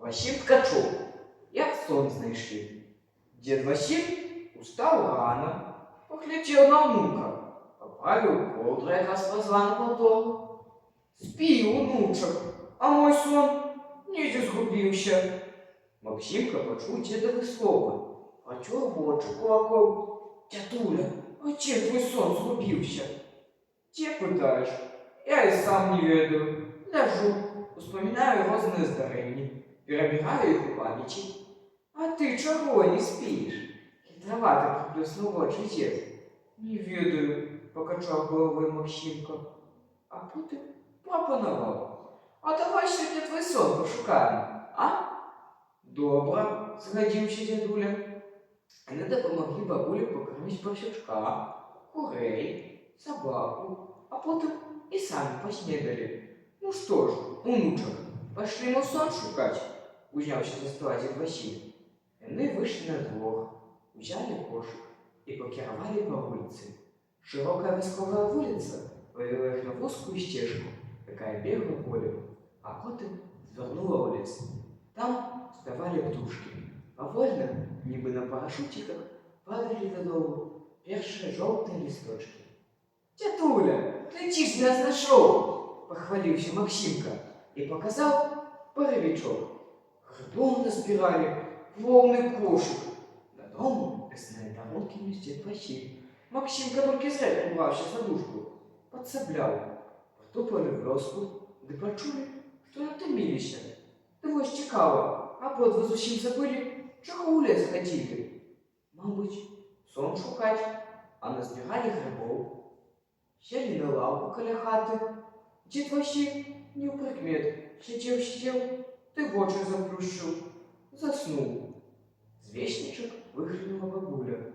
Василь Ткачов. Як сон знайшли. Дед Василь устал рано, поглядел на внука, поправил ковдру, якраз позвал на полдору. Спи, внучок, а мой сон ніде згубився. Максимка почув дедові слова, протер очі кулаком. Дядуля, а чим твій сон згубився? Те питаєш, я і сам не ведаю. Ляжу, вспоминаю розные здарення, перебираю їх у пам'яті. А ти чого не спиш? Хитровато приплюснув очі дід. Не ведаю, покачав головою Максимка. А потім пропонував. А давай сьогодні твій сон пошукаємо, а? Добре, згодився дядуля. Вони допомогли бабулі покормити поросячка, курей, собаку, а потім і самі поснідали. Ну що ж, внучок, пошли му сон шукати, узявся за стола дід Василь. Вони вийшли на двор, взяли кошик і покерували по вулиці. Широкая восковая вулиця вивела їх на вузкую стежку, яка бігла полем, а потім звернула у ліс. Там співали птушки. Повольно, ніби на парашутиках, падали додолу перші жовті листочки. «Тятуля, ти ж нас знайшов!» – похвалився Максимка і показав паровичок. Грибов назбирали повний кошик. Додому лесные дорожки нес дед Василь. Максимка только зря убрався садушку, подсоблял. Потопали в лёску, да почули, что натомилися. Да вось цікаво, а подвы зусім забыли, чого у лес ходили. Мабуть, сон шукать, а назбирали грибов. Сели на лавку каля хаты. Дед Василь не в прикмет, сидел, ты в очи заплющил, заснул. Звездничек выглянула бабуля.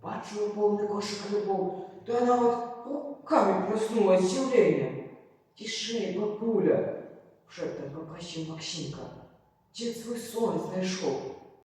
Бачила повний кошик грибов, то она вот руками проснулась с удивлением. «Тише, бабуля!» – шептом попросил Максимка. «Дед свой сон знайшов.